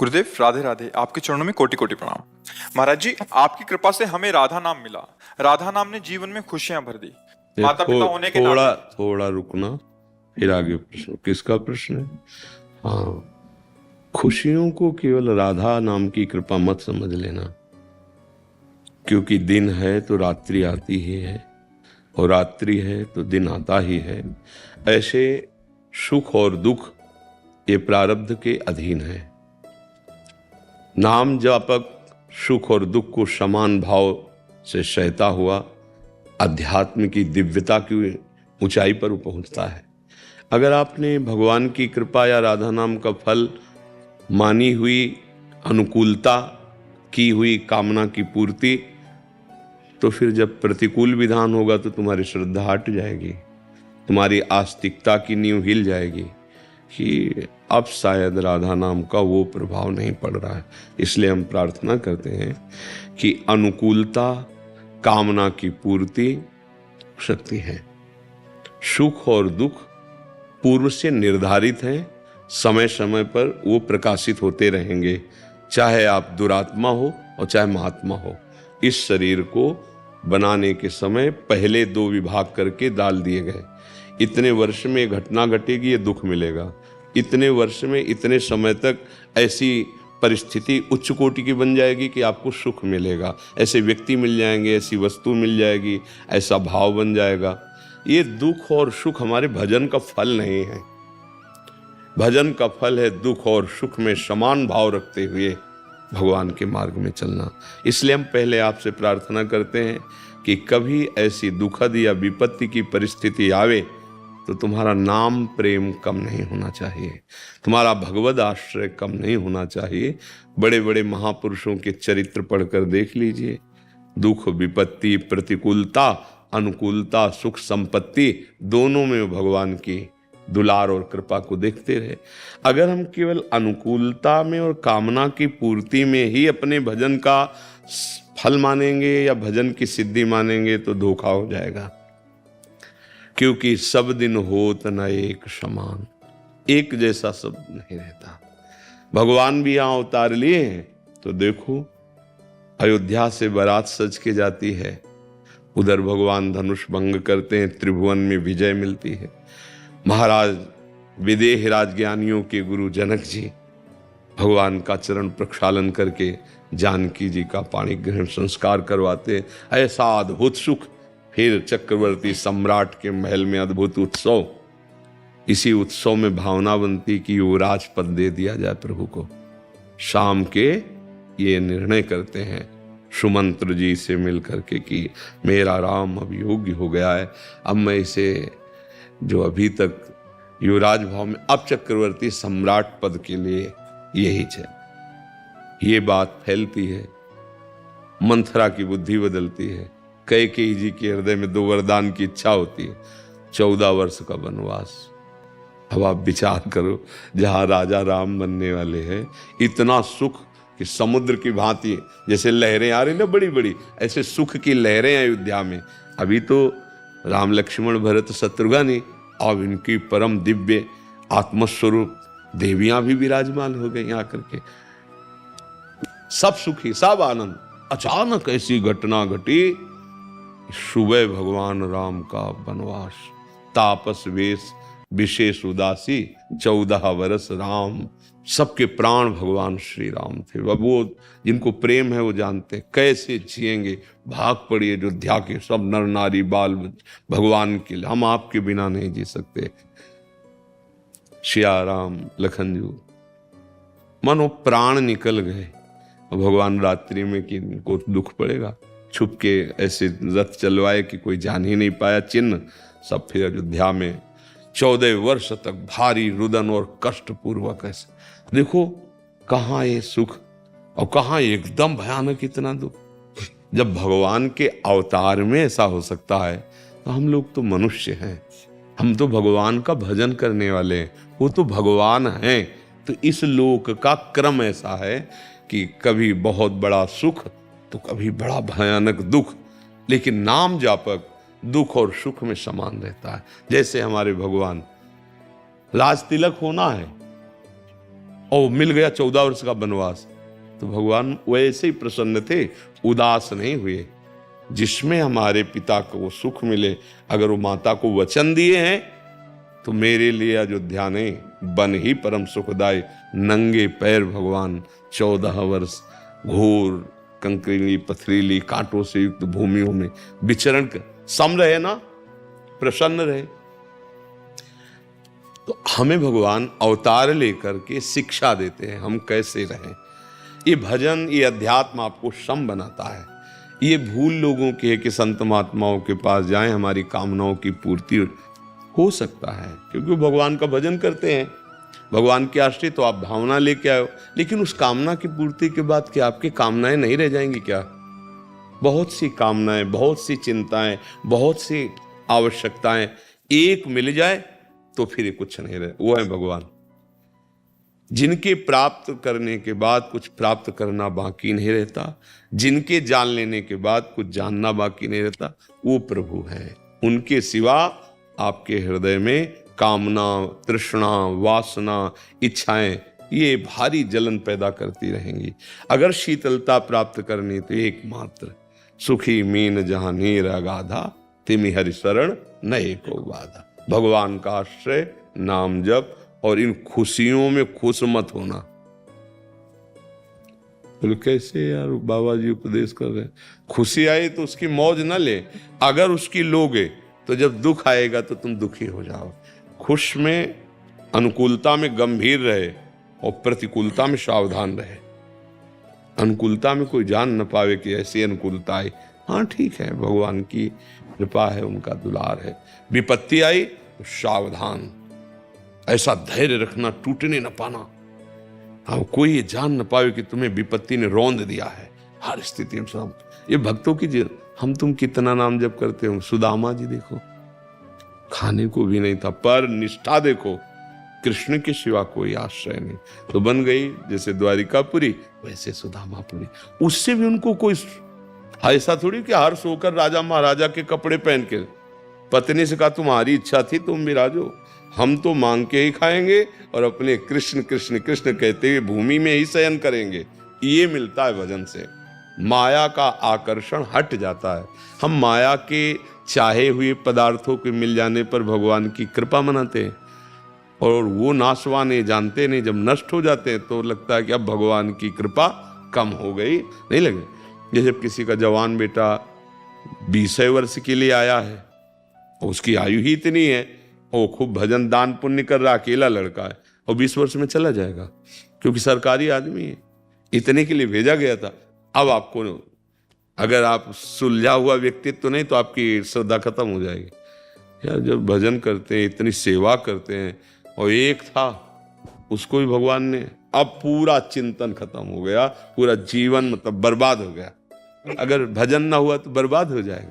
गुरुदेव राधे राधे। आपके चरणों में कोटि कोटि प्रणाम। महाराज जी, आपकी कृपा से हमें राधा नाम मिला। राधा नाम ने जीवन में खुशियां भर दी। ये माता पिता होने के थोड़ा नाते थोड़ा रुकना, फिर आगे प्रश्न। किसका प्रश्न है? हाँ, खुशियों को केवल राधा नाम की कृपा मत समझ लेना, क्योंकि दिन है तो रात्रि आती ही है, और रात्रि है तो दिन आता ही है। ऐसे सुख और दुख ये प्रारब्ध के अधीन है। नाम जापक सुख और दुख को समान भाव से सहता हुआ अध्यात्म की दिव्यता की ऊंचाई पर पहुंचता है। अगर आपने भगवान की कृपा या राधा नाम का फल मानी हुई अनुकूलता, की हुई कामना की पूर्ति, तो फिर जब प्रतिकूल विधान होगा तो तुम्हारी श्रद्धा हट जाएगी, तुम्हारी आस्तिकता की नींव हिल जाएगी कि अब शायद राधा नाम का वो प्रभाव नहीं पड़ रहा है। इसलिए हम प्रार्थना करते हैं कि अनुकूलता कामना की पूर्ति शक्ति है। सुख और दुख पूर्व से निर्धारित हैं, समय समय पर वो प्रकाशित होते रहेंगे, चाहे आप दुरात्मा हो और चाहे महात्मा हो। इस शरीर को बनाने के समय पहले दो विभाग करके डाल दिए गए। इतने वर्ष में घटना घटेगी, ये दुख मिलेगा। इतने वर्ष में इतने समय तक ऐसी परिस्थिति उच्च कोटि की बन जाएगी कि आपको सुख मिलेगा। ऐसे व्यक्ति मिल जाएंगे, ऐसी वस्तु मिल जाएगी, ऐसा भाव बन जाएगा। ये दुख और सुख हमारे भजन का फल नहीं है। भजन का फल है दुख और सुख में समान भाव रखते हुए भगवान के मार्ग में चलना। इसलिए हम पहले आपसे प्रार्थना करते हैं कि कभी ऐसी दुखद या विपत्ति की परिस्थिति आवे तो तुम्हारा नाम प्रेम कम नहीं होना चाहिए, तुम्हारा भगवद आश्रय कम नहीं होना चाहिए। बड़े बड़े महापुरुषों के चरित्र पढ़कर देख लीजिए। दुख विपत्ति, प्रतिकूलता, अनुकूलता, सुख संपत्ति, दोनों में भगवान की दुलार और कृपा को देखते रहे। अगर हम केवल अनुकूलता में और कामना की पूर्ति में ही अपने भजन का फल मानेंगे या भजन की सिद्धि मानेंगे तो धोखा हो जाएगा। क्योंकि सब दिन होत न एक समान, एक जैसा सब नहीं रहता। भगवान भी यहां उतार लिए हैं तो देखो, अयोध्या से बारात सज के जाती है, उधर भगवान धनुष भंग करते हैं, त्रिभुवन में विजय मिलती है। महाराज विदेह राजज्ञानियों के गुरु जनक जी भगवान का चरण प्रक्षालन करके जानकी जी का पाणी ग्रहण संस्कार करवाते। ऐसा अद्भुत सुख। फिर चक्रवर्ती सम्राट के महल में अद्भुत उत्सव। इसी उत्सव में भावना बनती कि युवराज पद दे दिया जाए प्रभु को। शाम के ये निर्णय करते हैं सुमंत्र जी से मिलकर के कि मेरा राम अब योग्य हो गया है, अब मैं इसे जो अभी तक युवराज भाव में, अब चक्रवर्ती सम्राट पद के लिए यही है। ये बात फैलती है, मंथरा की बुद्धि बदलती है। कैकेयी जी के हृदय में दो वरदान की इच्छा होती है, 14 वर्ष का वनवास। अब आप विचार करो, जहां राजा राम बनने वाले हैं, इतना सुख कि समुद्र की भांति जैसे लहरें आ रही ना बड़ी बड़ी, ऐसे सुख की लहरें अयोध्या में। अभी तो राम लक्ष्मण भरत शत्रुघ्न, अब इनकी परम दिव्य आत्मस्वरूप देवियां भी विराजमान हो गई आकर के। सब सुखी, सब आनंद। अचानक ऐसी घटना घटी, सुबह भगवान राम का वनवास। तापस वेश विशेष उदासी, 14 वर्ष राम। सबके प्राण भगवान श्री राम थे। अब वो जिनको प्रेम है वो जानते हैं कैसे जिएंगे। भाग पड़ी अयोध्या के सब नर नारी बाल भगवान के लिए। हम आपके बिना नहीं जी सकते। सिया राम लखन जी मानो प्राण निकल गए। भगवान रात्रि में कि इनको दुख पड़ेगा, छुप के ऐसे रथ चलवाए कि कोई जान ही नहीं पाया चिन्ह। सब फिर अयोध्या में 14 वर्ष तक भारी रुदन और कष्ट पूर्वक ऐसे। देखो कहाँ ये सुख और कहाँ एकदम भयानक इतना दुख। जब भगवान के अवतार में ऐसा हो सकता है तो हम लोग तो मनुष्य हैं, हम तो भगवान का भजन करने वाले हैं, वो तो भगवान हैं। तो इस लोक का क्रम ऐसा है कि कभी बहुत बड़ा सुख तो कभी बड़ा भयानक दुख, लेकिन नाम जापक दुख और सुख में समान रहता है। जैसे हमारे भगवान, राज तिलक होना है, और मिल गया 14 वर्ष का वनवास। तो भगवान वैसे ही प्रसन्न थे, उदास नहीं हुए। जिसमें हमारे पिता को सुख मिले, अगर वो माता को वचन दिए हैं तो मेरे लिए अयोध्या ने बन ही परम सुखदाय। नंगे पैर भगवान 14 वर्ष घोर कंकरीली पथरीली कांटों से युक्त भूमियों में विचरण कर सम रहे ना, प्रसन्न रहे। तो हमें भगवान अवतार लेकर के शिक्षा देते हैं हम कैसे रहें। ये भजन, ये अध्यात्म आपको सम बनाता है। ये भूल लोगों की है कि संत महात्माओं के पास जाएं, हमारी कामनाओं की पूर्ति हो सकता है, क्योंकि वो भगवान का भजन करते हैं, भगवान के आश्रित। तो आप भावना लेके आए हो, लेकिन उस कामना की पूर्ति के बाद क्या आपकी कामनाएं नहीं रह जाएंगी क्या? बहुत सी कामनाएं, बहुत सी चिंताएं, बहुत सी आवश्यकताएं एक मिल जाए तो फिर कुछ नहीं रहे। वो है भगवान, जिनके प्राप्त करने के बाद कुछ प्राप्त करना बाकी नहीं रहता, जिनके जान लेने के बाद कुछ जानना बाकी नहीं रहता, वो प्रभु हैं। उनके सिवा आपके हृदय में कामना, तृष्णा, वासना, इच्छाएं ये भारी जलन पैदा करती रहेंगी। अगर शीतलता प्राप्त करनी तो एकमात्र सुखी मीन जहां नीर अगाधा, तिमि हरि शरण नए को बाधा। भगवान का आश्रय, नाम जप, और इन खुशियों में खुश मत होना। बोले कैसे यार, बाबा जी उपदेश कर रहे हैं, खुशी आई तो उसकी मौज न ले, अगर उसकी लोगे तो जब दुख आएगा तो तुम दुखी हो जाओ। खुश में, अनुकूलता में गंभीर रहे और प्रतिकूलता में सावधान रहे। अनुकूलता में कोई जान न पावे कि ऐसी अनुकूलता आई, हाँ ठीक है, भगवान की कृपा है, उनका दुलार है। विपत्ति आई तो सावधान, ऐसा धैर्य रखना, टूटने न पाना। हाँ, कोई ये जान न पावे कि तुम्हें विपत्ति ने रौंद दिया है। हर स्थिति में सब ये भक्तों की, हम तुम कितना नाम जप करते हो। सुदामा जी देखो, खाने को भी नहीं था, पर निष्ठा देखो, कृष्ण के सिवा कोई आश्रय नहीं। तो बन गई जैसे द्वारिकापुरी, वैसे सुदामापुरी। उससे भी उनको कोई ऐसा थोड़ी कि हर्ष होकर राजा महाराजा के कपड़े पहन के, पत्नी से कहा तुम्हारी इच्छा थी तुम विराजो, हम तो मांग के ही खाएंगे और अपने कृष्ण कृष्ण कृष्ण कहते हुए भूमि में ही शयन करेंगे। ये मिलता है भजन से, माया का आकर्षण हट जाता है। हम माया के चाहे हुए पदार्थों के मिल जाने पर भगवान की कृपा मनाते हैं, और वो नाशवान है, जानते नहीं, जब नष्ट हो जाते हैं तो लगता है कि अब भगवान की कृपा कम हो गई। नहीं लगे, जैसे किसी का जवान बेटा 20 वर्ष के लिए आया है, उसकी आयु ही इतनी है, वो खूब भजन दान पुण्य कर रहा, अकेला लड़का है, और 20 वर्ष में चला जाएगा, क्योंकि सरकारी आदमी है, इतने के लिए भेजा गया था। अब आपको, अगर आप सुलझा हुआ व्यक्तित्व नहीं तो आपकी श्रद्धा खत्म हो जाएगी। यार जब भजन करते हैं, इतनी सेवा करते हैं, और एक था उसको भी भगवान ने, अब पूरा चिंतन खत्म हो गया, पूरा जीवन मतलब बर्बाद हो गया। अगर भजन ना हुआ तो बर्बाद हो जाएगा।